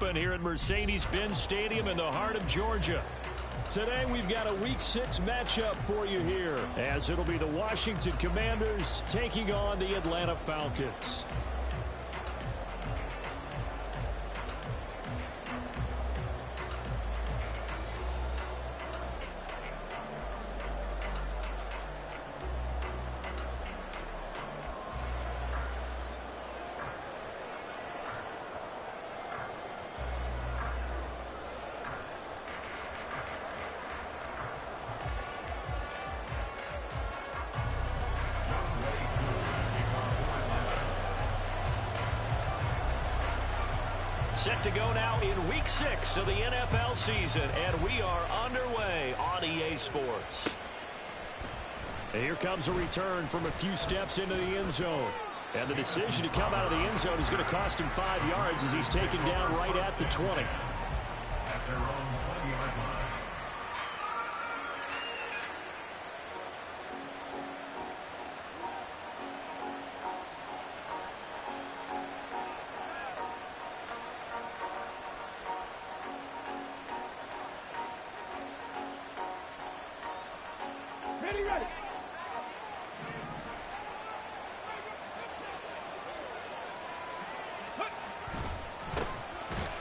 open here at Mercedes-Benz Stadium in the heart of Georgia. Today we've got a Week 6 matchup for you here, as it'll be the Washington Commanders taking on the Atlanta Falcons. Set to go now in Week 6 of the NFL season, and we are underway on EA Sports. And here comes a return from a few steps into the end zone. And the decision to come out of the end zone is going to cost him 5 yards as he's taken down right at the 20. At their own 20-yard line.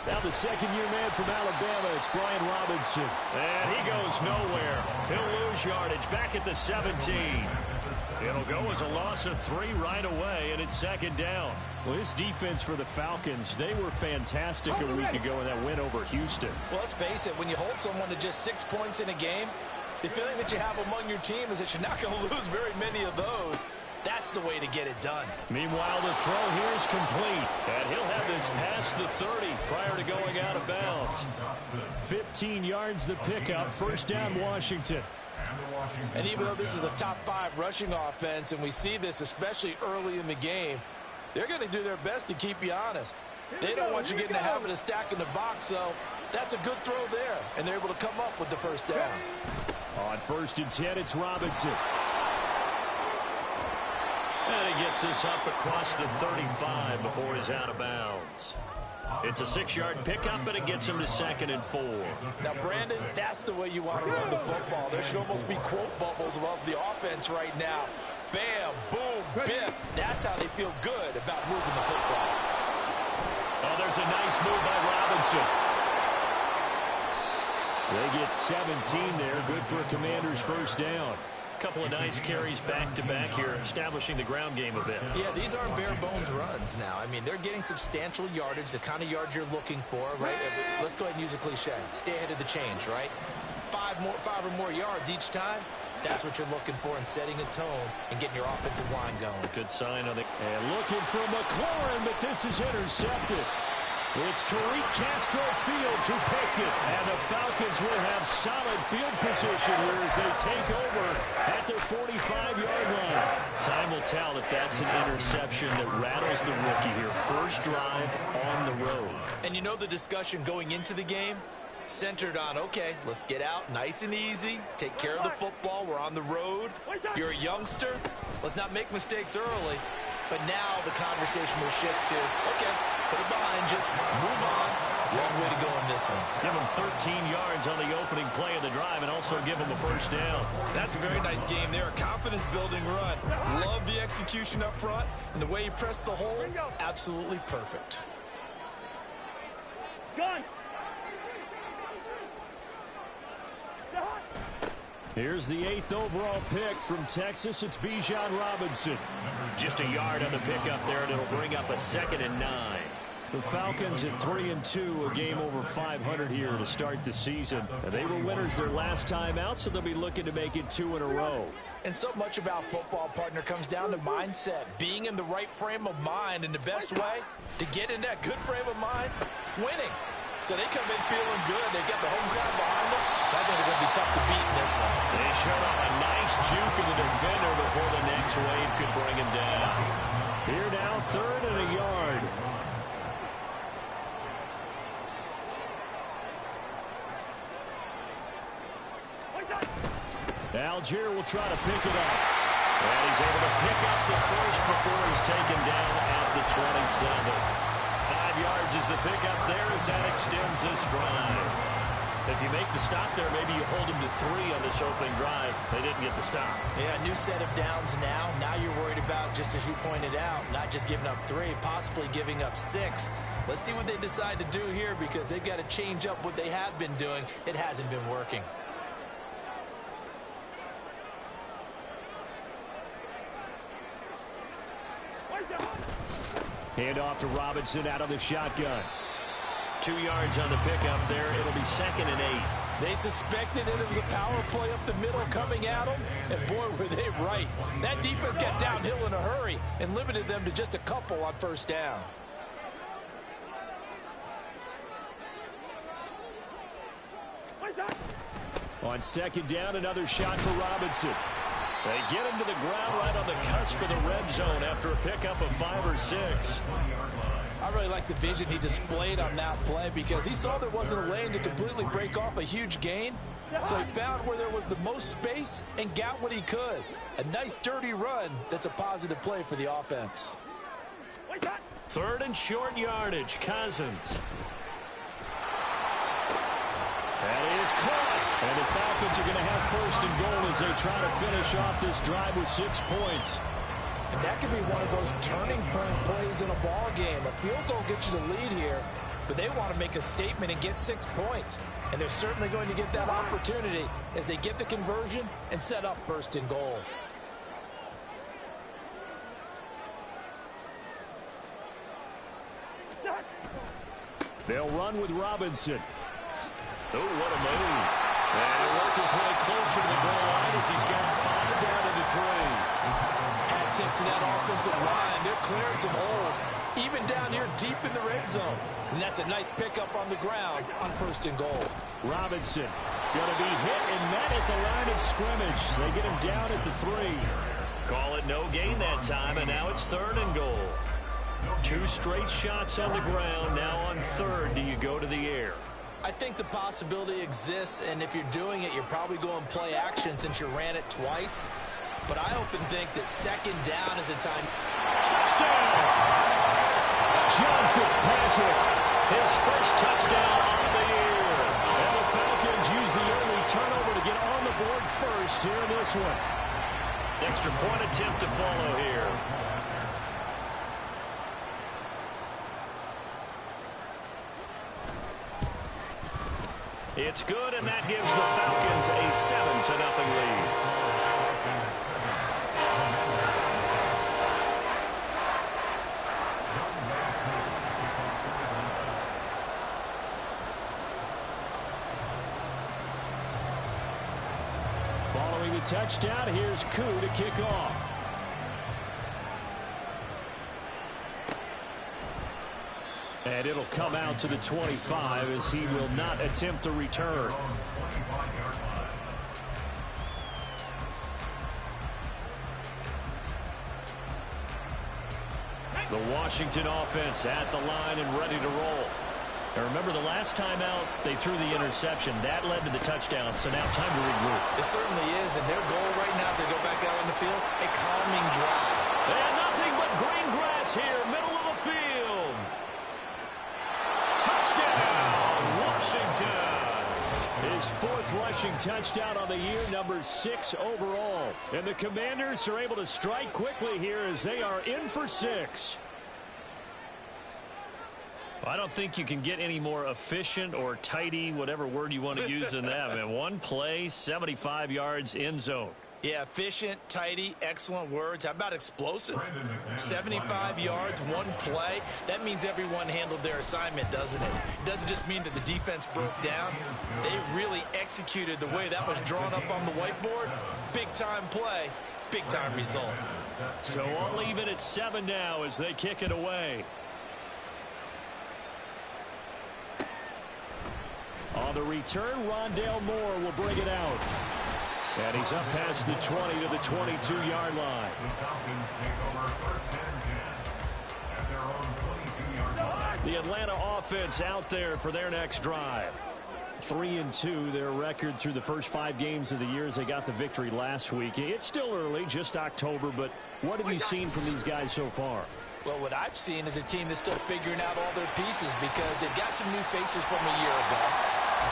Now the second-year man from Alabama, it's Brian Robinson. And he goes nowhere. He'll lose yardage back at the 17. It'll go as a loss of 3 right away, and it's second down. Well, this defense for the Falcons, they were fantastic a week ago in that win over Houston. Well, let's face it, when you hold someone to just 6 points in a game, the feeling that you have among your team is that you're not going to lose very many of those. That's the way to get it done. Meanwhile, the throw here is complete. And he'll have this past the 30 prior to going out of bounds. 15 yards the pickup. First down, Washington. And even though this is a top 5 rushing offense, and we see this especially early in the game, they're going to do their best to keep you honest. They don't want you getting the habit of stacking the box, so that's a good throw there. And they're able to come up with the first down. On 1st and 10, it's Robinson. And he gets this up across the 35 before he's out of bounds. It's a 6-yard pickup, but it gets him to 2nd and 4. Now, Brandon, that's the way you want to run the football. There should almost be quote bubbles above the offense right now. Bam, boom, biff. That's how they feel good about moving the football. Oh, there's a nice move by Robinson. They get 17 there. Good for a Commander's first down. Couple of nice carries back-to-back here, establishing the ground game a bit. Yeah, these aren't bare-bones runs now. I mean, they're getting substantial yardage, the kind of yards you're looking for, right? Let's go ahead and use a cliche. Stay ahead of the change, right? 5 or more yards each time. That's what you're looking for in setting a tone and getting your offensive line going. Good sign on the... And looking for McLaurin, but this is intercepted. It's Tariq Castro-Fields who picked it. And the Falcons will have solid field position here as they take over at their 45-yard line. Time will tell if that's an interception that rattles the rookie here. First drive on the road. And you know the discussion going into the game? Centered on, okay, let's get out nice and easy, take care of the football, we're on the road. You're a youngster, let's not make mistakes early. But now the conversation will shift to, okay, put it behind you, move on. Long way to go on this one. Give him 13 yards on the opening play of the drive and also give him a first down. That's a very nice game there, a confidence-building run. Love the execution up front, and the way he pressed the hole, absolutely perfect. Gun. Here's the 8th overall pick from Texas. It's Bijan Robinson. Just a yard on the pickup there, and it'll bring up a 2nd and 9. The Falcons at 3-2, a game over 500 here to start the season. And they were winners their last time out, so they'll be looking to make it 2 in a row. And so much about football, partner, comes down to mindset. Being in the right frame of mind, and the best way to get in that good frame of mind, winning. So they come in feeling good. They get the home crowd behind them. I think they're going to be tough to beat in this one. They showed off a nice juke of the defender before the next wave could bring him down. Here now, 3rd and a yard. Algier will try to pick it up. And he's able to pick up the first before he's taken down at the 27. 5 yards is the pickup there as that extends this drive. If you make the stop there, maybe you hold them to 3 on this opening drive. They didn't get the stop. Yeah, new set of downs now. Now you're worried about, just as you pointed out, not just giving up 3, possibly giving up 6. Let's see what they decide to do here because they've got to change up what they have been doing. It hasn't been working. Hand off to Robinson out of the shotgun. 2 yards on the pickup there. It'll be 2nd and 8. They suspected it was a power play up the middle coming at them, and boy, were they right. That defense got downhill in a hurry and limited them to just a couple on first down. On 2nd down, another shot for Robinson. They get him to the ground right on the cusp of the red zone after a pickup of 5 or 6. I really like the vision he displayed on that play because he saw there wasn't a lane to completely break off a huge gain. So he found where there was the most space and got what he could. A nice dirty run that's a positive play for the offense. 3rd and short yardage, Cousins. That is caught. And the Falcons are going to have 1st and goal as they try to finish off this drive with 6 points. And that could be one of those turning point plays in a ball game. A field goal gets you the lead here, but they want to make a statement and get 6 points. And they're certainly going to get that opportunity as they get the conversion and set up 1st and goal. They'll run with Robinson. Oh, what a move. And he'll work his way closer to the goal line as he's got 5 down into 3. Hat tip to that offensive line. They're clearing some holes, even down here deep in the red zone. And that's a nice pickup on the ground on 1st and goal. Robinson going to be hit and met at the line of scrimmage. They get him down at the 3. Call it no gain that time, and now it's 3rd and goal. 2 straight shots on the ground. Now on 3rd, do you go to the air? I think the possibility exists, and if you're doing it, you're probably going play action since you ran it twice. But I often think that 2nd down is a time. Touchdown! John Fitzpatrick, his first touchdown on the year. And the Falcons use the early turnover to get on the board first here in this one. Extra point attempt to follow here. It's good, and that gives the Falcons a 7-0 lead. Following the touchdown, here's Koo to kick off. And it'll come out to the 25 as he will not attempt a return. The Washington offense at the line and ready to roll. And remember, the last time out, they threw the interception. That led to the touchdown, so now time to regroup. It certainly is, and their goal right now as they go back out on the field, a calming drive. And nothing but green grass here, middle of the field. Touchdown, Washington. His 4th rushing touchdown on the year, number 6 overall. And the Commanders are able to strike quickly here as they are in for 6. I don't think you can get any more efficient or tidy, whatever word you want to use in that. And 1 play, 75 yards, end zone. Yeah, efficient, tidy, excellent words. How about explosive? 75 yards, 1 play. That means everyone handled their assignment, doesn't it? It doesn't just mean that the defense broke down. They really executed the way that was drawn up on the whiteboard. Big-time play, big-time result. So I'll leave it at 7 now as they kick it away. On the return, Rondale Moore will bring it out. And he's up past the 20 to the 22-yard line. The Atlanta offense out there for their next drive. 3-2, their record through the first 5 games of the year as they got the victory last week. It's still early, just October, but what have you seen from these guys so far? Well, what I've seen is a team that's still figuring out all their pieces because they've got some new faces from a year ago,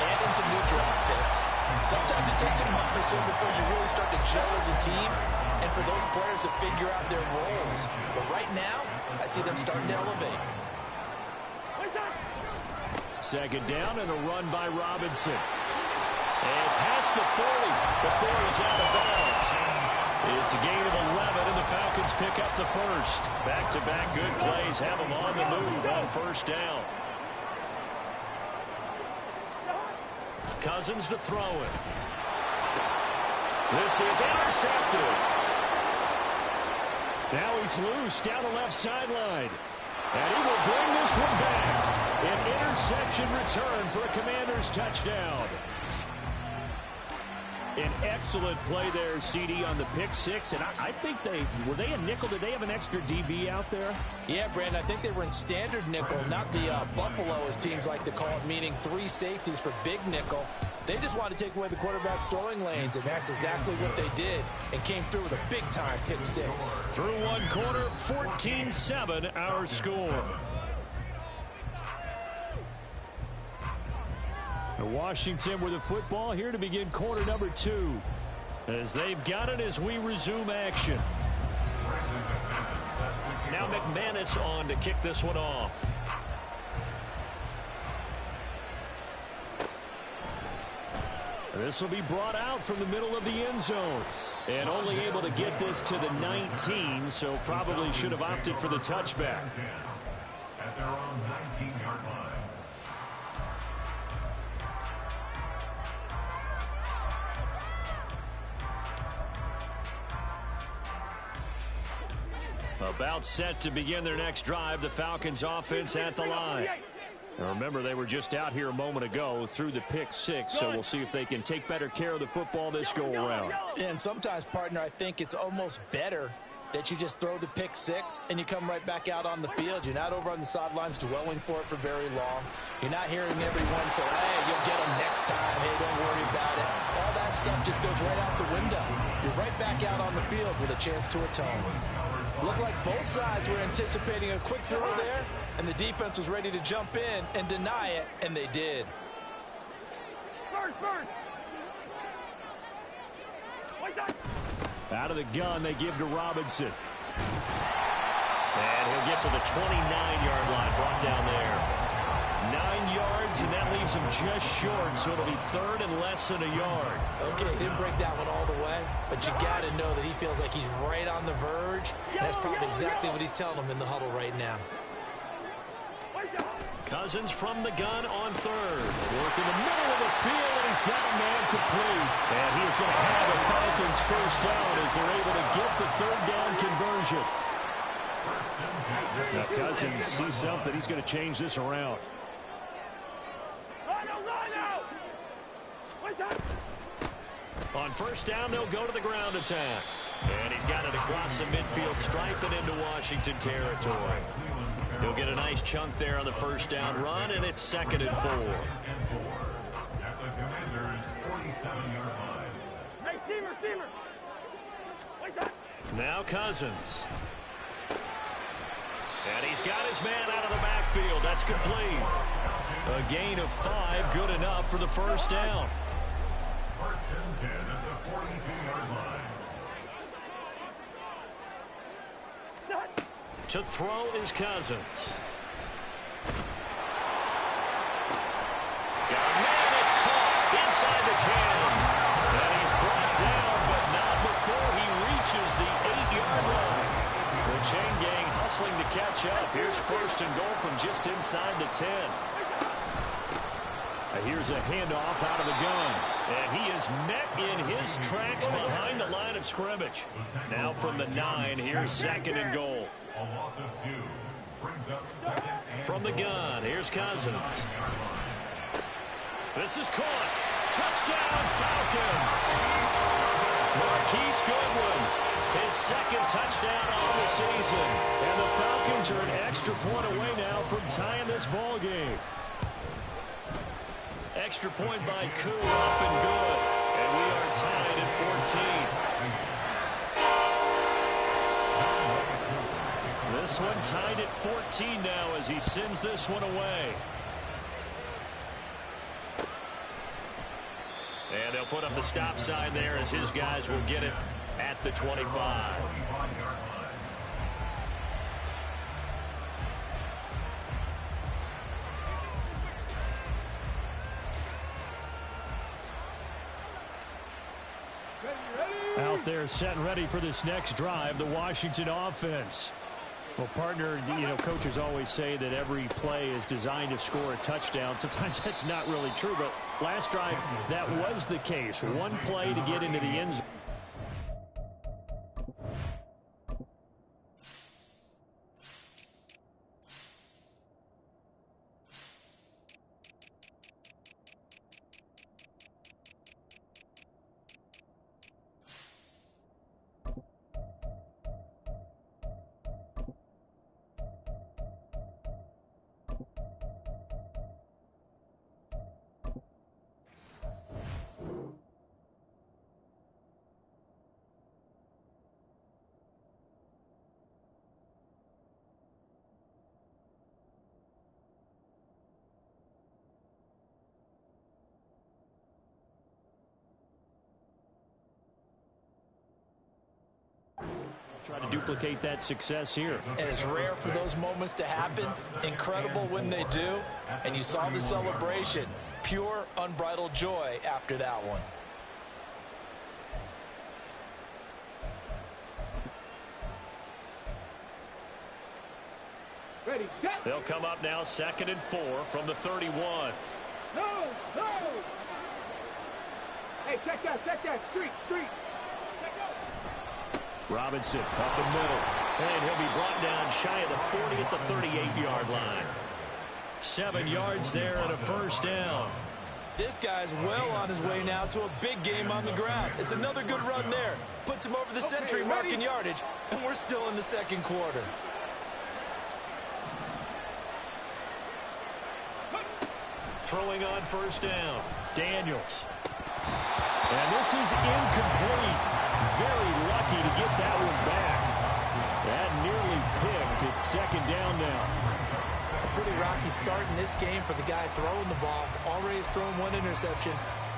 adding some new draft picks. Sometimes it takes a month or so before you really start to gel as a team, and for those players to figure out their roles. But right now, I see them starting to elevate. Second down and a run by Robinson. And past the 40 before he's out of bounds. It's a gain of 11, and the Falcons pick up the first. Back-to-back good plays have them on the move on first down. Cousins to throw it. This is intercepted. Now he's loose down the left sideline. And he will bring this one back. An interception return for a Commanders touchdown. An excellent play there, CD, on the pick six. And I think were they a nickel? Did they have an extra DB out there? Yeah, Brandon, I think they were in standard nickel, not the Buffalo, as teams like to call it, meaning 3 safeties for big nickel. They just wanted to take away the quarterback's throwing lanes, and that's exactly what they did, and came through with a big-time pick six. Through one quarter, 14-7 our score. Washington with the football here to begin quarter number 2. As they've got it as we resume action. Now McManus on to kick this one off. This will be brought out from the middle of the end zone. And only able to get this to the 19, so probably should have opted for the touchback. At their own 19-yard line. About set to begin their next drive, the Falcons offense at the line. Now remember, they were just out here a moment ago through the pick six, so we'll see if they can take better care of the football this go-around. And sometimes, partner, I think it's almost better that you just throw the pick six and you come right back out on the field. You're not over on the sidelines dwelling for it for very long. You're not hearing everyone say, hey, you'll get them next time. Hey, don't worry about it. All that stuff just goes right out the window. You're right back out on the field with a chance to atone. Looked like both sides were anticipating a quick throw there, and the defense was ready to jump in and deny it, and they did. Out of the gun, they give to Robinson. And he'll get to the 29-yard line, brought down there. 9 yards, and that leaves him just short, so it'll be third and less than a yard. Okay, he didn't break that one all the way, but you got to know that he feels like he's right on the verge, and that's probably exactly what he's telling them in the huddle right now. Cousins from the gun on third. Working the middle of the field, and he's got a man complete. And he is going to have the Falcons first down as they're able to get the third down conversion. Now Cousins sees something. He's going to change this around. On first down, they'll go to the ground attack. And he's got it across the midfield stripe and into Washington territory. He'll get a nice chunk there on the first down run, and it's 2nd and 4. At the Commanders' 47-yard line. Now Cousins. And he's got his man out of the backfield. That's complete. A gain of 5, good enough for the first down. 1st and 10 at the 42-yard line. To throw is Cousins. Got a man, it's caught inside the 10. And he's brought down, but not before he reaches the 8-yard line. The chain gang hustling to catch up. Here's 1st and goal from just inside the 10. Here's a handoff out of the gun. And he is met in his tracks behind the line of scrimmage. Now from the 9, here's 2nd and goal. A loss of 2 brings up 2nd and From the gun, here's Cousins. This is caught. Touchdown, Falcons. Marquise Goodwin, his 2nd touchdown on the season. And the Falcons are an extra point away now from tying this ball game. Extra point by Koo, up and good. And we are tied at 14. this one tied at 14 now as he sends this one away. And they'll put up the stop sign there as his guys will get it at the 25. Out there set and ready for this next drive, the Washington offense. Well, partner, coaches always say that every play is designed to score a touchdown. Sometimes that's not really true, but last drive, that was the case. One play to get into the end zone. Try to duplicate that success here. And it's rare for those moments to happen. Incredible when they do. And you saw the celebration. Pure, unbridled joy after that one. Ready, set. They'll come up now 2nd and 4 from the 31. No! Hey, check that, street. Robinson up the middle, and he'll be brought down shy of the 40 at the 38-yard line. 7 yards there and a first down. This guy's well on his way now to a big game on the ground. It's another good run there. Puts him over the century mark in yardage, and we're still in the second quarter. Throwing on first down, Daniels. And this is incomplete. Very lucky to get that one back. That nearly picked. It's 2nd down now. A pretty rocky start in this game for the guy throwing the ball. Already has thrown 1 interception.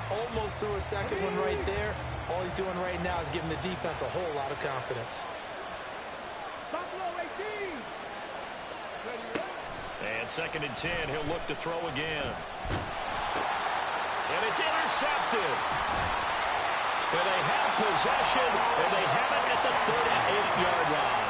Almost threw a second one right there. All he's doing right now is giving the defense a whole lot of confidence. And 2nd and 10. He'll look to throw again. And it's intercepted. And they have possession, and they have it at the 38-yard line.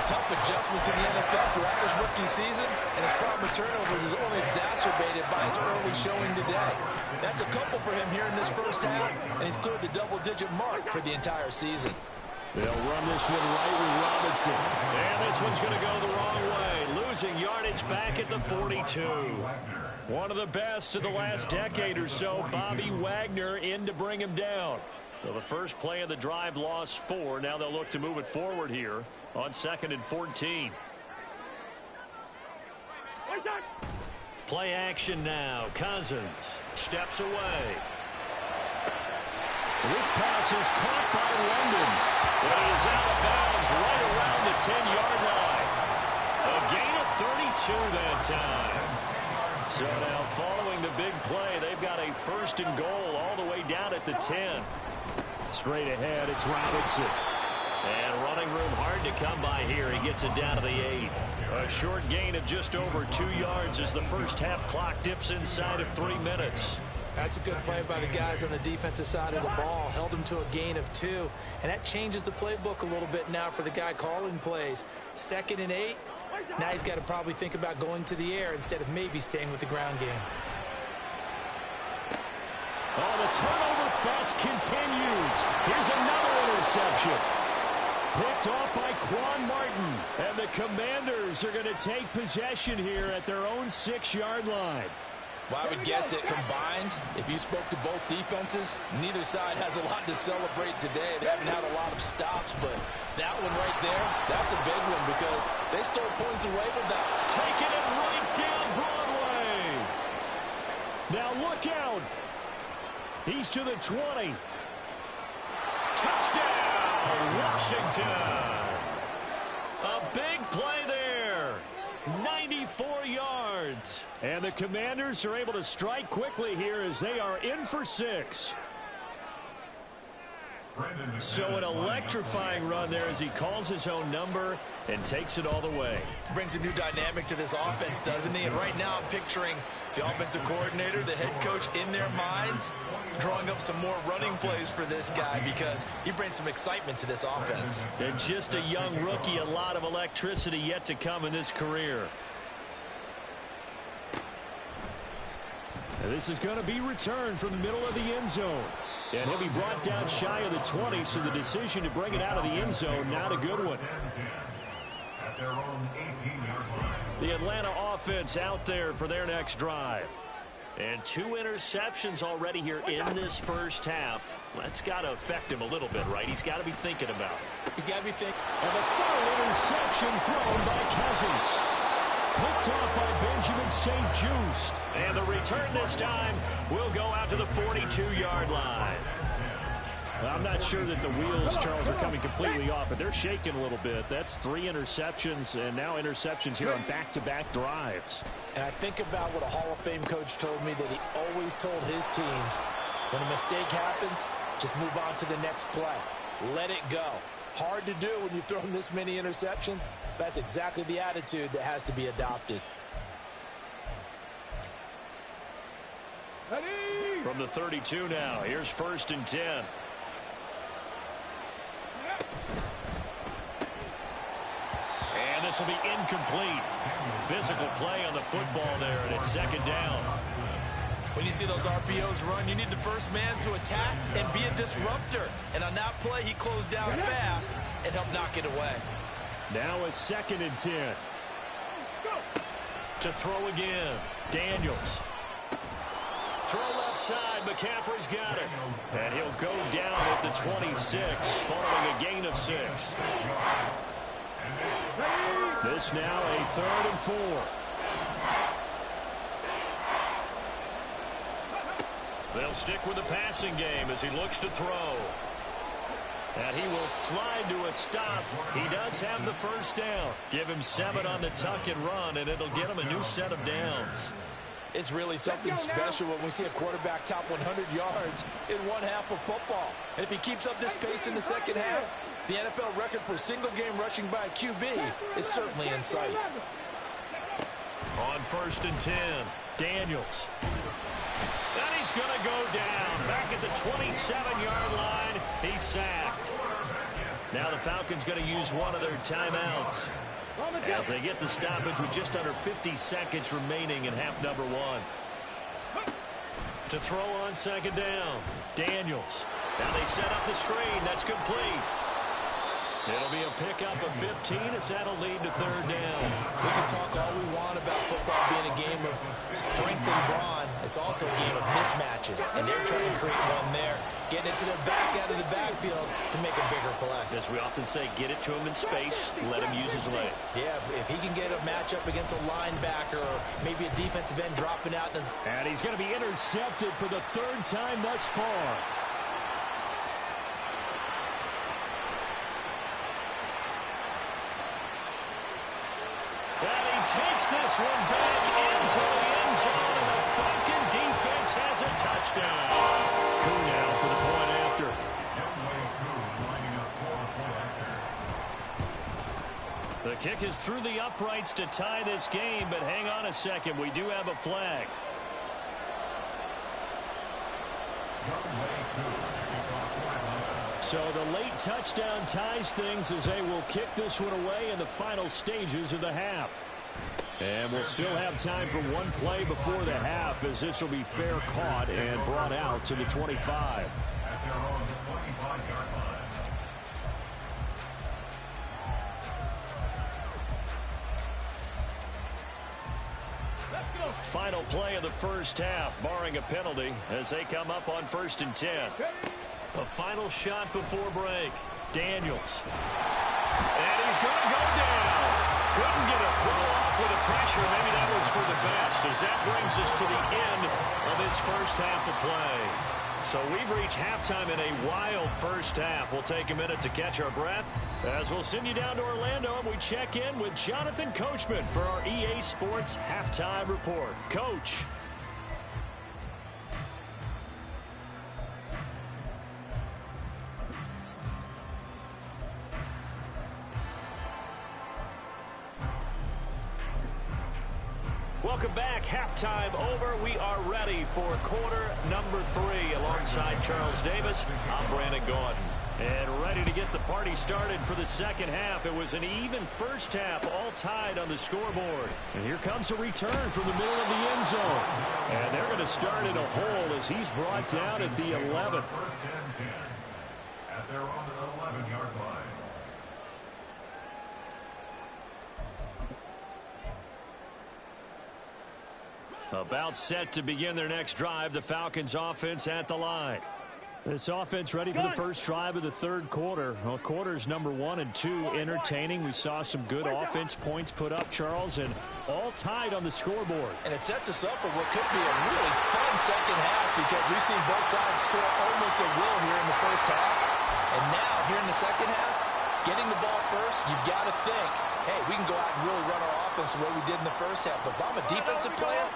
A tough adjustment to the NFL throughout his rookie season, and his problem with turnovers is only exacerbated by his early showing today. That's a couple for him here in this first half, and he's cleared the double-digit mark for the entire season. They'll run this one right with Robinson. And this one's going to go the wrong way, losing yardage back at the 42. One of the best of the last decade or so, Bobby Wagner in to bring him down. So the first play of the drive lost 4. Now they'll look to move it forward here on 2nd and 14. Play action now. Cousins steps away. This pass is caught by London. But he is out of bounds right around the 10-yard line. A gain of 32 that time. So now following the big play, they've got a 1st and goal all the way down at the 10. Straight ahead, it's Robinson. And running room hard to come by here. He gets it down to the 8. A short gain of just over 2 yards as the first half clock dips inside of 3 minutes. That's a good play by the guys on the defensive side of the ball. Held him to a gain of 2. And that changes the playbook a little bit now for the guy calling plays. 2nd and 8. Now he's got to probably think about going to the air instead of maybe staying with the ground game. Oh, the turnover fest continues. Here's another interception. Picked off by Quan Martin. And the Commanders are going to take possession here at their own 6-yard line. Well, I would guess that combined, if you spoke to both defenses, neither side has a lot to celebrate today. They haven't had a lot of stops, but that one right there, that's a big one because they stole points away with that. Taking it right down Broadway. Now look out. He's to the 20. Touchdown, Washington. A big play there. 94 yards. And the Commanders are able to strike quickly here as they are in for 6. So an electrifying run there as he calls his own number and takes it all the way. Brings a new dynamic to this offense, doesn't he? And right now I'm picturing the offensive coordinator, the head coach in their minds, drawing up some more running plays for this guy because he brings some excitement to this offense. And just a young rookie, a lot of electricity yet to come in this career. And this is going to be returned from the middle of the end zone. And he'll be brought down shy of the 20, so the decision to bring it out of the end zone, not a good one. The Atlanta offense out there for their next drive. And 2 interceptions already here in this first half. That's got to affect him a little bit, right? He's got to be thinking about it. He's got to be thinking. And the third interception thrown by Cousins. Picked off by Benjamin St. Just. And the return this time will go out to the 42-yard line. Well, I'm not sure that the wheels, Charles, are coming completely off, but they're shaking a little bit. That's 3 interceptions, and now interceptions here on back-to-back drives. And I think about what a Hall of Fame coach told me that he always told his teams, when a mistake happens, just move on to the next play. Let it go. Hard to do when you've thrown this many interceptions. That's exactly the attitude that has to be adopted. From the 32 now, here's 1st and 10. And this will be incomplete. Physical play on the football there, and it's 2nd down. When you see those RPOs run, you need the first man to attack and be a disruptor. And on that play, he closed down fast and helped knock it away. Now a 2nd and 10. To throw again. Daniels. Throw left side. McCaffrey's got it. And he'll go down at the 26, following a gain of 6. This now a 3rd and 4. They'll stick with the passing game as he looks to throw. And he will slide to a stop. He does have the first down. Give him 7 on the tuck and run, and it'll get him a new set of downs. It's really something special when we see a quarterback top 100 yards in one half of football. And if he keeps up this pace in the second half, the NFL record for single-game rushing by a QB is certainly in sight. On 1st and 10, Daniels. And he's going to go down. Back at the 27-yard line, he's sacked. Now the Falcons going to use one of their timeouts as they get the stoppage with just under 50 seconds remaining in half number 1. To throw on 2nd down, Daniels. Now they set up the screen. That's complete. It'll be a pickup of 15 as that'll lead to 3rd down. We can talk all we want about football being a game of strength and brawn. It's also a game of mismatches, and they're trying to create one there, getting it to their back out of the backfield to make a bigger play. As we often say, get it to him in space, let him use his leg. Yeah, if he can get a matchup against a linebacker or maybe a defensive end dropping out. And he's going to be intercepted for the 3rd time thus far. And he takes this one back into the end zone, and the Falcon defense has a touchdown. Coup now for the point after. The kick is through the uprights to tie this game, but hang on a second. We do have a flag. So the late touchdown ties things as they will kick this one away in the final stages of the half. And we'll still have time for one play before the half as this will be fair caught and brought out to the 25. Final play of the first half, barring a penalty, as they come up on 1st and 10. A final shot before break. Daniels. And he's going to go down. Couldn't get a throw off with the pressure. Maybe that was for the best as that brings us to the end of this first half of play. So we've reached halftime in a wild first half. We'll take a minute to catch our breath as we'll send you down to Orlando and we check in with Jonathan Coachman for our EA Sports Halftime Report. Coach. Welcome back. Halftime over. We are ready for quarter number 3 alongside Charles Davis. I'm Brandon Gaudin. And ready to get the party started for the second half. It was an even first half, all tied on the scoreboard. And here comes a return from the middle of the end zone. And they're going to start in a hole as he's brought down at the 11. First and 10 at their own 11-yard line. About set to begin their next drive, the Falcons offense at the line. This offense ready for the first drive of the third quarter. Well, quarters number 1 and 2 entertaining. We saw some good offense points put up, Charles, and all tied on the scoreboard. And it sets us up for what could be a really fun second half because we've seen both sides score almost at will here in the first half. And now, here in the second half, getting the ball first, you've got to think, hey, we can go out and really run our offense the way we did in the first half. But if I'm a defensive player,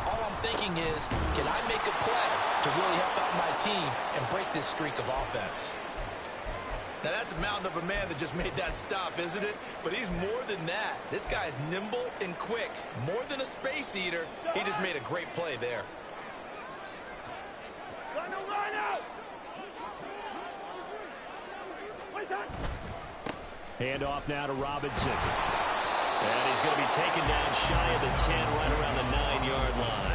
all I'm thinking is, can I make a play to really help out my team and break this streak of offense? Now, that's a mountain of a man that just made that stop, isn't it? But he's more than that. This guy's nimble and quick. More than a space eater, he just made a great play there. Hand off now to Robinson. And he's going to be taken down shy of the 10, right around the 9-yard line.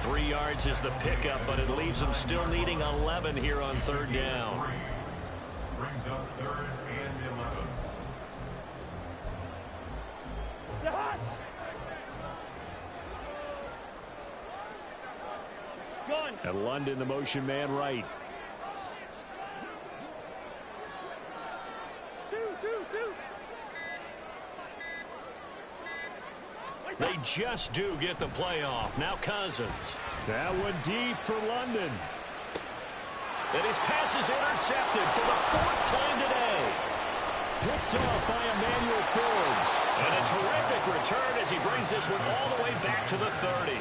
3 yards is the pickup, but it leaves them still needing 11 here on third down. Brings up 3rd and 11. And London, the motion man right. They just do get the playoff. Now Cousins. That one deep for London. And his pass is intercepted for the 4th time today. Picked off by Emmanuel Forbes. And a terrific return as he brings this one all the way back to the 30.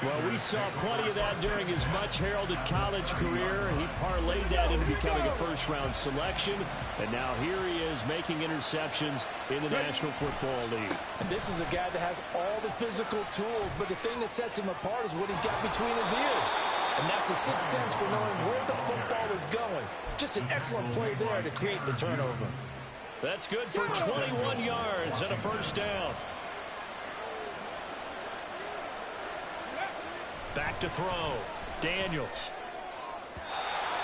Well, we saw plenty of that during his much-heralded college career. He parlayed that into becoming a first-round selection. And now here he is making interceptions in the National Football League. And this is a guy that has all the physical tools, but the thing that sets him apart is what he's got between his ears. And that's the sixth sense for knowing where the football is going. Just an excellent play there to create the turnover. That's good for 21 yards and a first down. Back to throw. Daniels.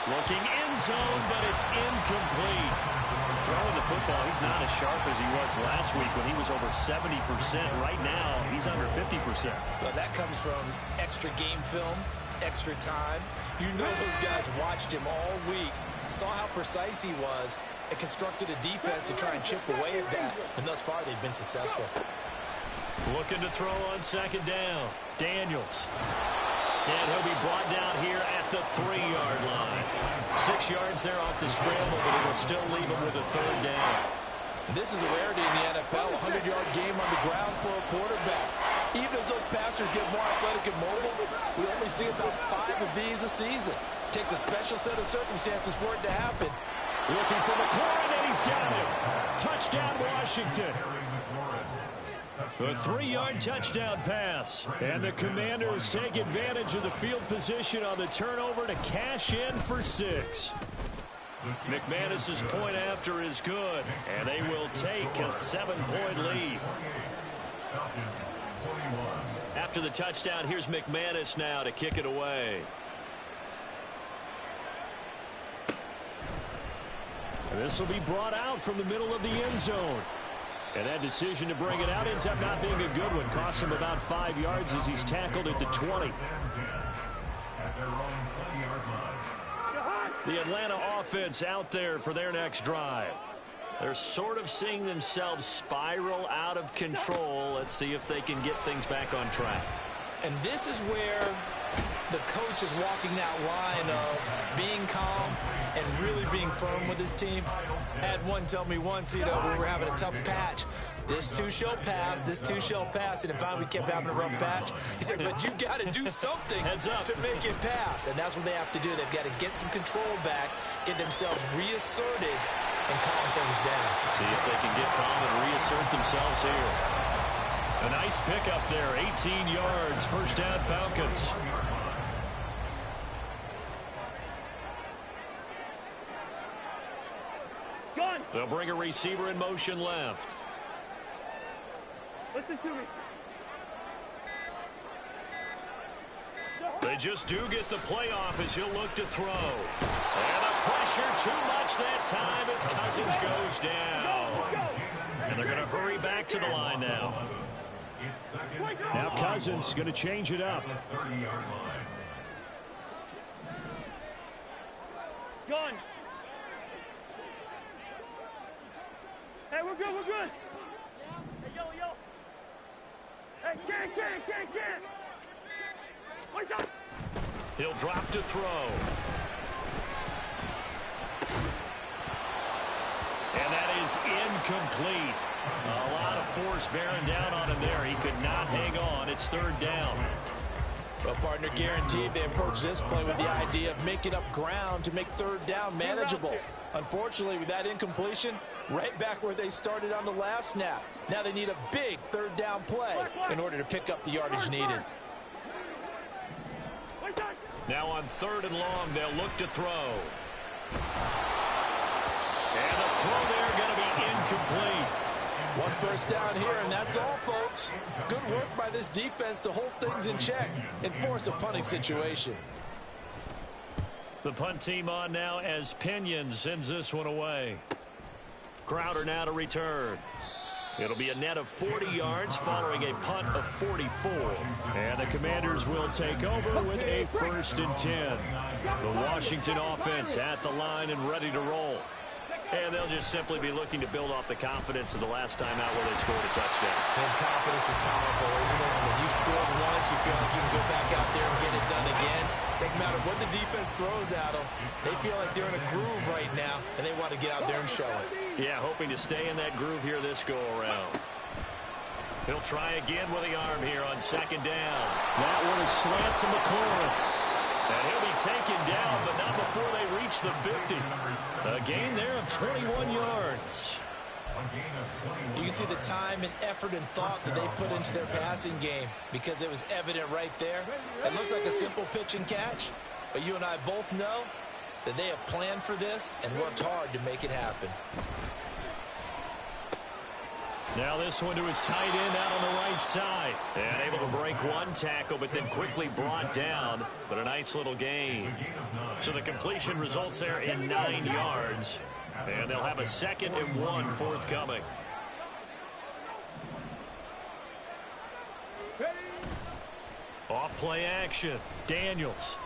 Looking end zone, but it's incomplete. Throwing the football, he's not as sharp as he was last week when he was over 70%. Right now, he's under 50%. Well, that comes from extra game film, extra time. You know those guys watched him all week, saw how precise he was, and constructed a defense to try and chip away at that. And thus far, they've been successful. Looking to throw on second down. Daniels. And he'll be brought down here at the 3-yard line. 6 yards there off the scramble, but it will still leave him with a third down. This is a rarity in the NFL, a 100-yard game on the ground for a quarterback. Even as those passers get more athletic and mobile, we only see about 5 of these a season. It takes a special set of circumstances for it to happen. Looking for McLaurin, and he's got him. Touchdown, Washington. A 3-yard touchdown pass. And the Commanders take advantage of the field position on the turnover to cash in for 6. McManus's point after is good, and they will take a 7-point lead. After the touchdown, here's McManus now to kick it away. And this will be brought out from the middle of the end zone. And that decision to bring it out ends up not being a good one. Costs him about 5 yards as he's tackled at the 20. The Atlanta offense out there for their next drive. They're sort of seeing themselves spiral out of control. Let's see if they can get things back on track. And this is where the coach is walking that line of being calm and really being firm with his team. I had one tell me once, when we were having a tough patch, this too shall pass, this too shall pass, and finally we kept having a rough patch. He said, but you got to do something to make it pass, and that's what they have to do. They've got to get some control back, get themselves reasserted, and calm things down. See if they can get calm and reassert themselves here. A nice pickup there, 18 yards, first down Falcons. Gun! They'll bring a receiver in motion left. Listen to me. They just do get the playoff as he'll look to throw. And the pressure too much that time as Cousins goes down. And they're going to hurry back to the line now. Now Cousins going to change it up. Gun! Hey, we're good, we're good. Hey, yo. Hey, can't. What's up? He'll drop to throw. And that is incomplete. A lot of force bearing down on him there. He could not hang on. It's third down. Well, partner, guaranteed they approach this play with the idea of making up ground to make third down manageable. Unfortunately, with that incompletion, right back where they started on the last snap. Now they need a big third down play in order to pick up the yardage needed. Now on third and long, they'll look to throw. And the throw there going to be incomplete. One first down here, and that's all, folks. Good work by this defense to hold things in check and force a punting situation. The punt team on now as Pinion sends this one away. Crowder now to return. It'll be a net of 40 yards following a punt of 44. And the Commanders will take over with a 1st and 10. The Washington offense at the line and ready to roll. And they'll just simply be looking to build off the confidence of the last time out where they scored a touchdown. And confidence is powerful, isn't it? When you've scored once, you feel like you can go back out there and get it done again. Doesn't matter what the defense throws at them. They feel like they're in a groove right now, and they want to get out there and show it. Yeah, hoping to stay in that groove here this go-around. He'll try again with the arm here on second down. That one is slant to McLaurin. And he'll be taken down, but not before they reach the 50. A gain there of 21 yards. You can see the time and effort and thought that they put into their passing game because it was evident right there. It looks like a simple pitch and catch, but you and I both know that they have planned for this and worked hard to make it happen. Now this one to his tight end out on the right side. And able to break one tackle, but then quickly brought down. But a nice little gain. So the completion results there in 9 yards. And they'll have a 2nd and 1 forthcoming. Off play action. Daniels.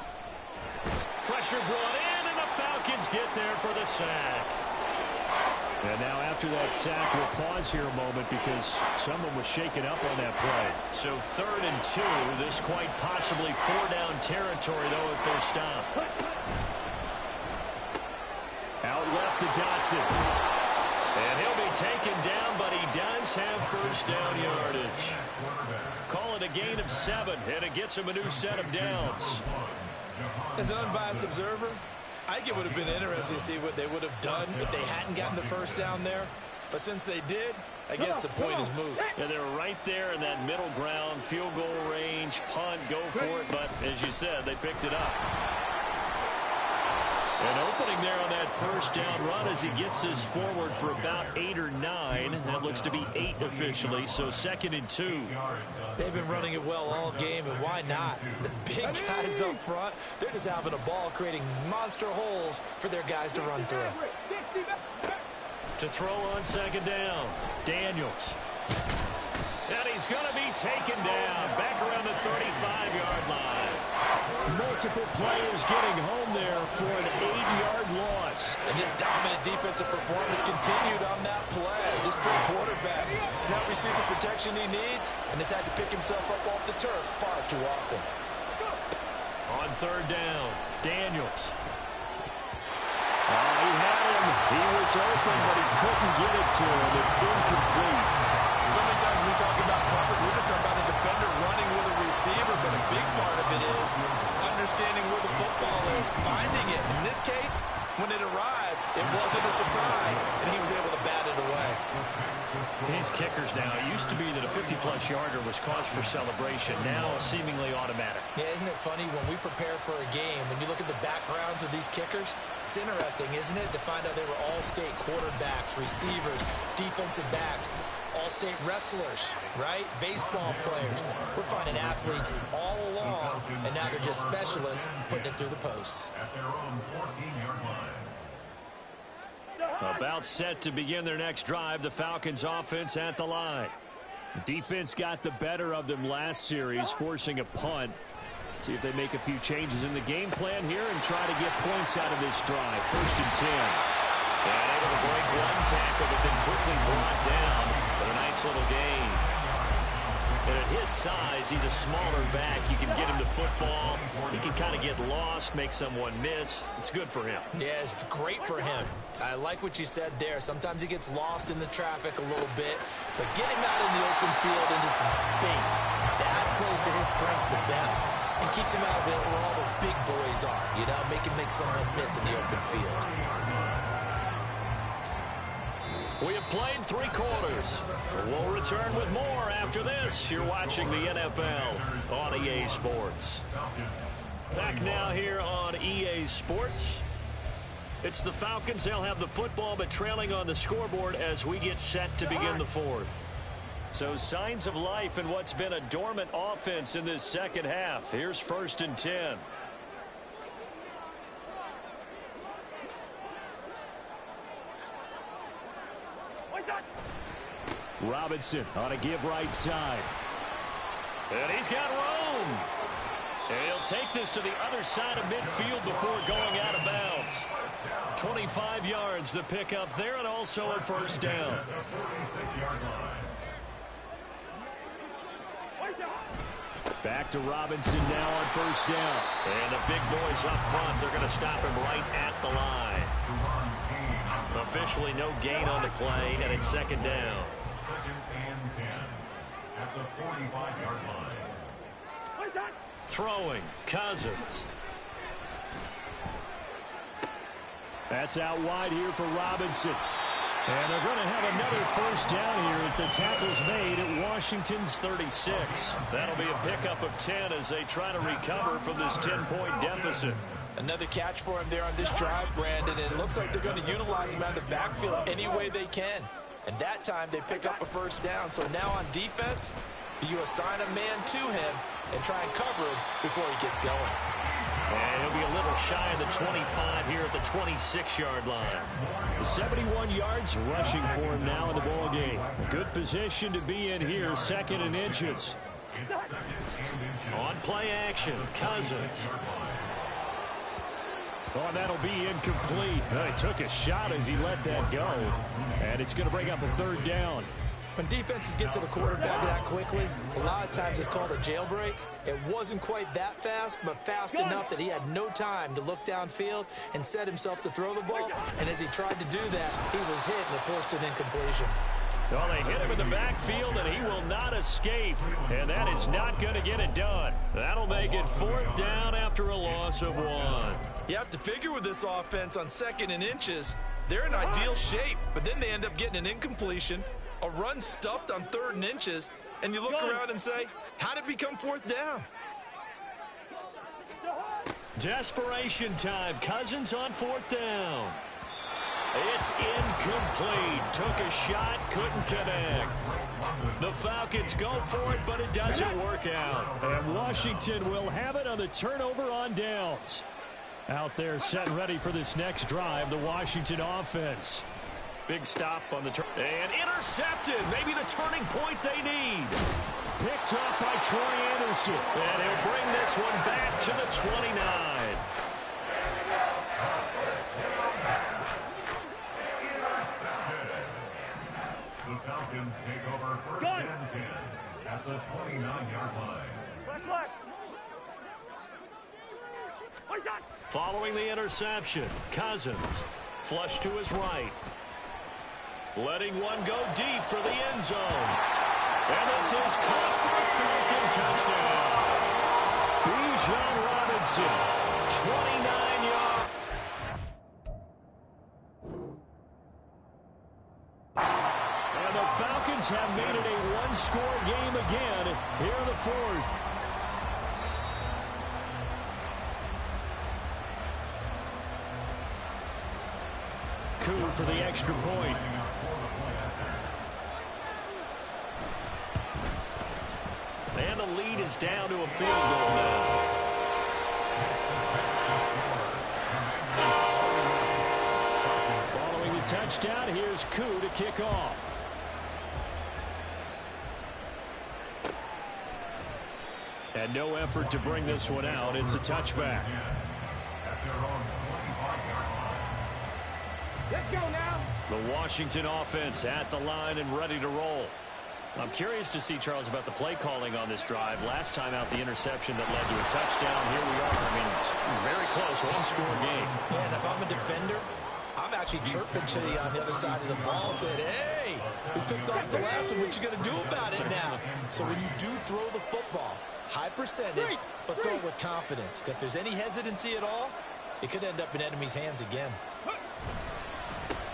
Pressure brought in, and the Falcons get there for the sack. And now after that sack, we'll pause here a moment because someone was shaken up on that play. So 3rd and 2, this quite possibly 4-down territory, though, if they're stopped. Out left to Dotson. And he'll be taken down, but he does have first down yardage. Call it a gain of 7, and it gets him a new set of downs. As an unbiased observer, I think it would have been interesting to see what they would have done if they hadn't gotten the first down there. But since they did, I guess the point is moved. Yeah, they were right there in that middle ground, field goal range, punt, go for it. But as you said, they picked it up. An opening there on that first down run as he gets this forward for about 8 or 9. That looks to be 8 officially, so 2nd and 2. They've been running it well all game, and why not? The big guys up front, they're just having a ball, creating monster holes for their guys to run through. To throw on 2nd down, Daniels. And he's going to be taken down back around the 35-yard line. Multiple players getting home there for an 8-yard loss. And this dominant defensive performance continued on that play. This poor quarterback has not received the protection he needs and has had to pick himself up off the turf far too often. On third down, Daniels. He had him. He was open, but he couldn't get it to him. It's incomplete. So many times when we talk about coverage, we're just talking about a defender running with a receiver, but a big part of it is understanding where the football is, finding it. In this case, when it arrived, it wasn't a surprise, and he was able to bat it away. These kickers now, it used to be that a 50-plus yarder was cause for celebration. Now seemingly automatic. Yeah, isn't it funny when we prepare for a game, when you look at the backgrounds of these kickers, it's interesting, isn't it, to find out they were all-state quarterbacks, receivers, defensive backs, all-state wrestlers, right? Baseball players. We're finding athletes all along, and now they're just specialists putting it through the posts. At their own 14-yard line. About set to begin their next drive, the Falcons offense at the line. Defense got the better of them last series, forcing a punt. See if they make a few changes in the game plan here and try to get points out of this drive. 1st and 10. And able to break one tackle, but then quickly brought down for a nice little gain. And at his size, he's a smaller back. You can get him to football. He can kind of get lost, make someone miss. It's good for him. Yeah, it's great for him. I like what you said there. Sometimes he gets lost in the traffic a little bit, but get him out in the open field into some space. That plays to his strengths the best and keeps him out of it where all the big boys are, you know, make someone miss in the open field. We have played 3 quarters. We'll return with more after this. You're watching the NFL on EA Sports. Back now here on EA Sports. It's the Falcons. They'll have the football, but trailing on the scoreboard as we get set to begin the 4th. So signs of life in what's been a dormant offense in this second half. Here's 1st and 10. Robinson on a give right side. And he's got room. And he'll take this to the other side of midfield before going out of bounds. 25 yards the pickup there, and also a 1st down. Back to Robinson now on 1st down. And the big boys up front, they're going to stop him right at the line. Officially no gain on the play, and it's 2nd down. 2nd and 10 at the 45-yard line. Throwing, Cousins. That's out wide here for Robinson. And they're going to have another 1st down here as the tackle's made at Washington's 36. That'll be a pickup of 10 as they try to recover from this 10-point deficit. Another catch for him there on this drive, Brandon, and it looks like they're going to utilize him out of the backfield any way they can. And that time they pick up a 1st down. So now on defense, you assign a man to him and try and cover him before he gets going. And he'll be a little shy of the 25 here at the 26-yard line. 71 yards rushing for him now in the ball game. Good position to be in here, 2nd and inches. On play action, Cousins. Oh, that'll be incomplete. He took a shot as he let that go. And it's going to bring up a 3rd down. When defenses get to the quarterback that quickly, a lot of times it's called a jailbreak. It wasn't quite that fast, but fast enough that he had no time to look downfield and set himself to throw the ball. And as he tried to do that, he was hit and it forced an incompletion. Well, they hit him in the backfield, and he will not escape. And that is not going to get it done. That'll make it 4th down after a loss of 1. You have to figure with this offense on 2nd and inches, they're in ideal shape, but then they end up getting an incompletion, a run stuffed on 3rd and inches, and you look around and say, how did it become 4th down? Desperation time. Cousins on 4th down. It's incomplete. Took a shot, couldn't connect. The Falcons go for it, but it doesn't work out. And Washington will have it on the turnover on downs. Out there set and ready for this next drive, the Washington offense. Big stop on the turn. And intercepted. Maybe the turning point they need. Picked up by Troy Anderson. And he'll bring this one back to the 29. The Falcons take over 1st and 10 at the 29-yard line. Following the interception, Cousins. Flush to his right. Letting one go deep for the end zone. And this is caught for a Falcon touchdown. Bijan Robinson, 29 yards. And the Falcons have made it a one-score game again here in the fourth. Coup for the extra point. And the lead is down to a field goal now. Following the touchdown, here's Coup to kick off. And no effort to bring this one out. It's a touchback. Let's go now. The Washington offense at the line and ready to roll. I'm curious to see, Charles, about the play calling on this drive. Last time out, the interception that led to a touchdown. Here we are. I mean, it's very close, one-score game. Yeah, and if I'm a defender, I'm actually chirping to you on the other side of the ball, saying, hey, we picked off the last one. What you going to do about it now? So when you do throw the football, high percentage, but throw it with confidence. If there's any hesitancy at all, it could end up in enemy's hands again.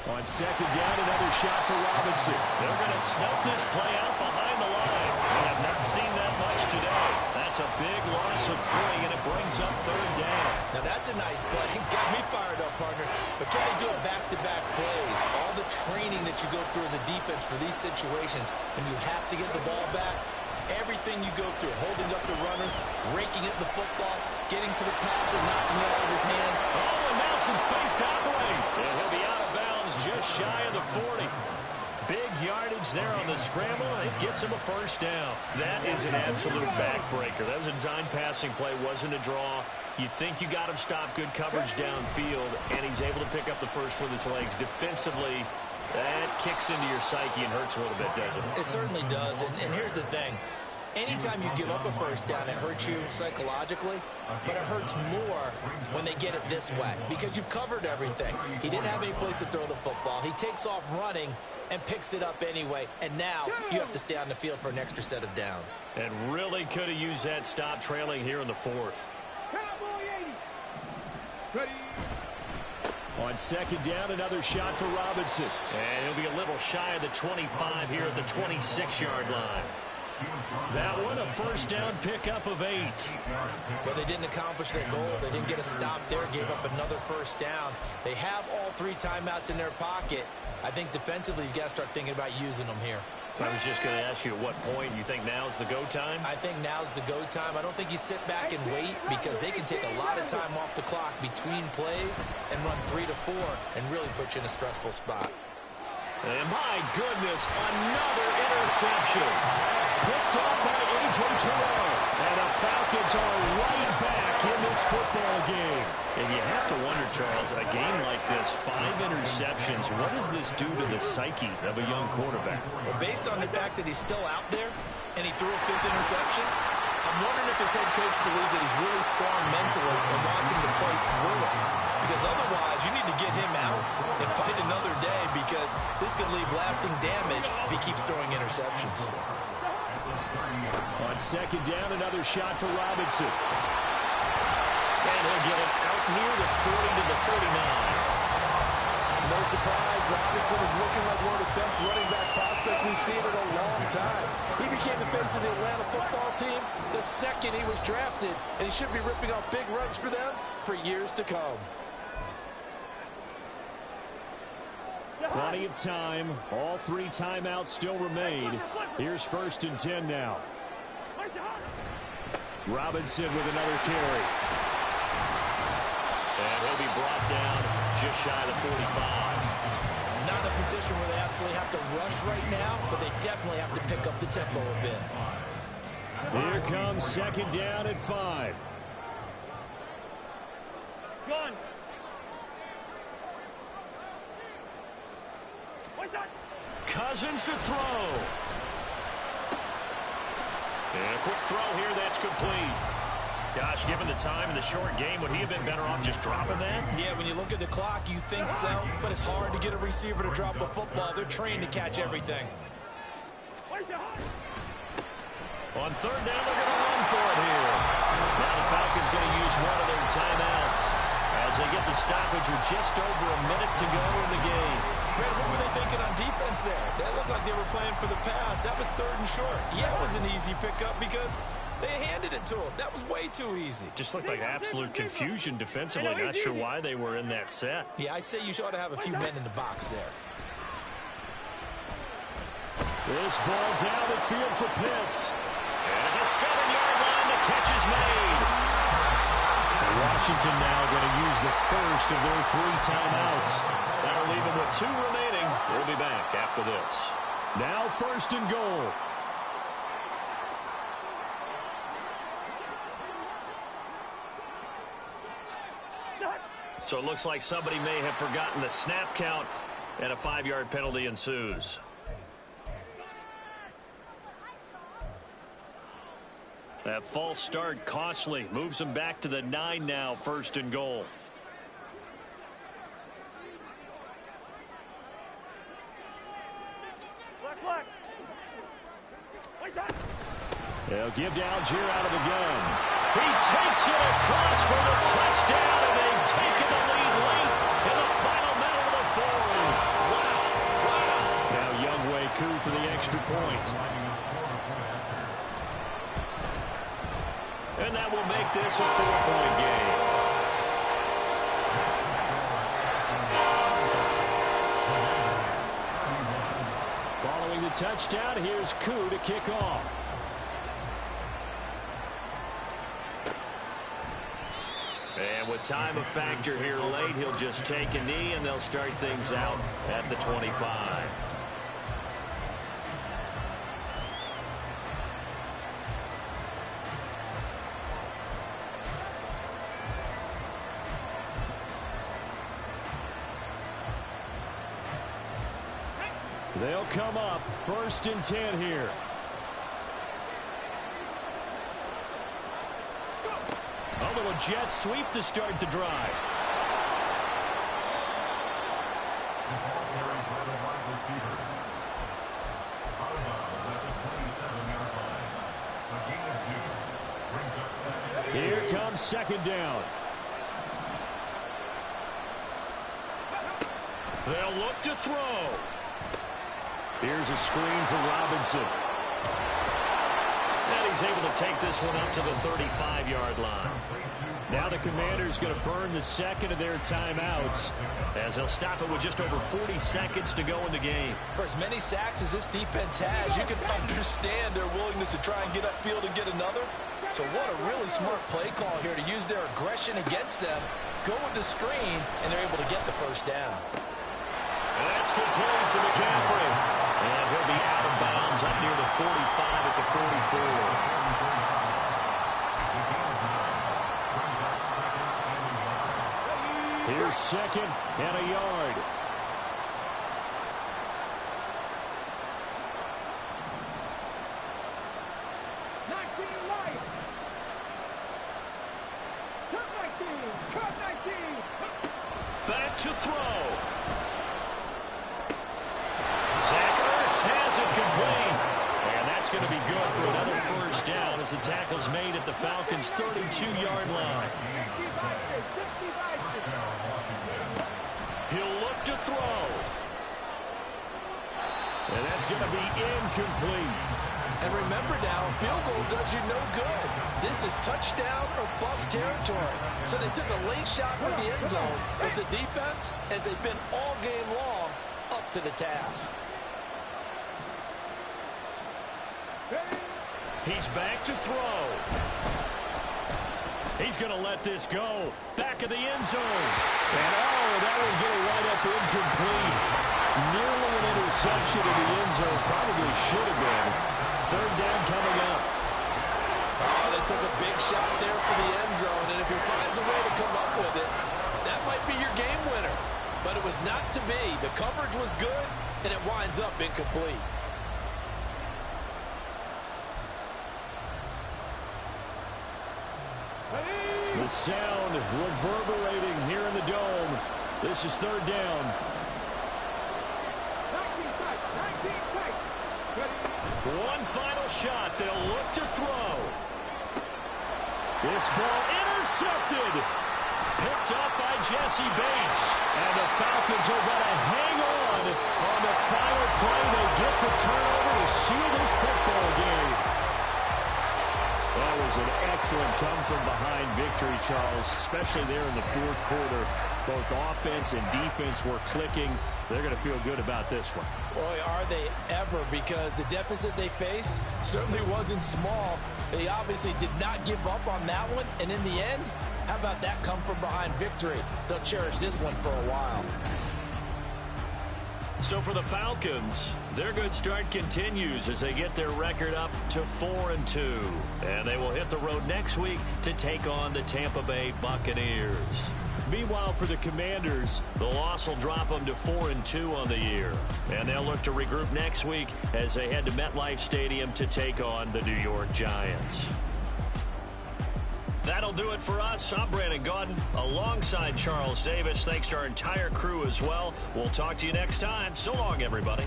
On second down, another shot for Robinson. They're going to snuff this play out behind the line. We have not seen that much today. That's a big loss of 3, and it brings up third down. Now that's a nice play. Got me fired up, partner. But can they do it back-to-back plays? All the training that you go through as a defense for these situations, when you have to get the ball back, everything you go through, holding up the runner, raking at the football, getting to the passer, knocking it out of his hands. Oh, and now some space to operate. And he'll be out of bounds just shy of the 40. Big yardage there on the scramble. It gets him a first down. That is an absolute backbreaker. That was a design passing play, wasn't a draw. You think you got him stopped, good coverage downfield, and he's able to pick up the first with his legs. Defensively, that kicks into your psyche and hurts a little bit, doesn't it? It certainly does, and here's the thing. Anytime you give up a first down, it hurts you psychologically, but it hurts more when they get it this way because you've covered everything. He didn't have any place to throw the football. He takes off running and picks it up anyway, and now you have to stay on the field for an extra set of downs. And really could have used that stop trailing here in the fourth. Ready. On second down, another shot for Robinson. And he'll be a little shy of the 25 here at the 26-yard line. That one, a first down pickup of 8. Well, they didn't accomplish their goal. They didn't get a stop there, gave up another first down. They have all 3 timeouts in their pocket. I think defensively, you've got to start thinking about using them here. I was just going to ask you at what point you think now's the go time? I think now's the go time. I don't think you sit back and wait because they can take a lot of time off the clock between plays and run 3 to 4 and really put you in a stressful spot. And my goodness, another interception. Picked off by A.J. Terrell. And the Falcons are right back in this football game. And you have to wonder, Charles, a game like this, 5 interceptions, what does this do to the psyche of a young quarterback? Well, based on the fact that he's still out there and he threw a 5th interception, I'm wondering if his head coach believes that he's really strong mentally and wants him to play through it. Because otherwise, you need to get him out and fight another day because this could leave lasting damage if he keeps throwing interceptions. On second down, another shot for Robinson. And he'll get it out near the 40 to the 49. No surprise, Robinson is looking like one of the best running back prospects we've seen in a long time. He became the face of the Atlanta football team the second he was drafted, and he should be ripping off big runs for them for years to come. Plenty of time. All 3 timeouts still remain. Here's 1st and 10 now. Robinson with another carry. And he'll be brought down just shy of the 45. Not in a position where they absolutely have to rush right now, but they definitely have to pick up the tempo a bit. Here comes second down at 5. Gun. Cousins to throw. And a quick throw here that's complete. Gosh, given the time and the short game, would he have been better off just dropping that? Yeah, when you look at the clock, you think so, but it's hard to get a receiver to drop a football. They're trained to catch everything. On third down, they're going to run for it here. Now the Falcons going to use one of their timeouts as they get the stoppage with just over a minute to go in the game. Brad, what were they thinking on defense there? That looked like they were playing for the pass. That was third and short. Yeah, it was an easy pickup because they handed it to him. That was way too easy. Just looked like absolute confusion defensively. Not sure why they were in that set. Yeah, I'd say you ought to have a few men in the box there. This ball down the field for Pitts. And at the 7-yard line, the catch is made. Washington now going to use the first of their 3 timeouts. That'll leave them with 2 remaining. They'll be back after this. Now first and goal. So it looks like somebody may have forgotten the snap count, and a 5-yard penalty ensues. That false start costly. Moves them back to the 9 now, first and goal. They'll give to Algier out of the gun. He takes it across for the touchdown, and they've taken the lead late in the final minute of the fourth. Wow. Now Younghoe Koo for the extra point. And that will make this a 4-point game. Following the touchdown, here's Koo to kick off. And with time a factor here late, he'll just take a knee, and they'll start things out at the 25. They'll come up first and 10 here. A little jet sweep to start the drive. Here comes second down. They'll look to throw. Here's a screen for Robinson. And he's able to take this one up to the 35-yard line. Now the Commanders going to burn the second of their timeouts as they'll stop it with just over 40 seconds to go in the game. For as many sacks as this defense has, you can understand their willingness to try and get upfield and get another. So what a really smart play call here to use their aggression against them, go with the screen, and they're able to get the first down. And that's complete to McCaffrey. And he'll be out of bounds up near the 45 at the 44. Here's second and a yard. Back to throw. Zach Ertz has it complete. And that's going to be good for another first down as the tackle's made at the Falcons' 32-yard line. He'll look to throw. And that's going to be incomplete. And remember now, field goal does you no good. This is touchdown or bust territory. So they took a late shot for the end zone, but the defense, as they've been all game long, up to the task. He's back to throw. He's going to let this go. Back of the end zone. And that will get it right up incomplete. Nearly an interception in the end zone. Probably should have been. Third down coming up. Oh, they took a big shot there for the end zone. And if he finds a way to come up with it, that might be your game winner. But it was not to be. The coverage was good, and it winds up incomplete. The sound reverberating here in the dome. This is third down. 19 tight. 19 tight. Ready? One final shot. They'll look to throw. This ball intercepted. Picked up by Jesse Bates. And the Falcons are going to hang on the final play. They get the turnover to seal this football game. That was an excellent come-from-behind victory, Charles, especially there in the fourth quarter. Both offense and defense were clicking. They're going to feel good about this one. Boy, are they ever, because the deficit they faced certainly wasn't small. They obviously did not give up on that one, and in the end, how about that come-from-behind victory? They'll cherish this one for a while. So for the Falcons, their good start continues as they get their record up to 4-2. And they will hit the road next week to take on the Tampa Bay Buccaneers. Meanwhile, for the Commanders, the loss will drop them to 4-2 on the year. And they'll look to regroup next week as they head to MetLife Stadium to take on the New York Giants. That'll do it for us. I'm Brandon Gaudin alongside Charles Davis. Thanks to our entire crew as well. We'll talk to you next time. So long, everybody.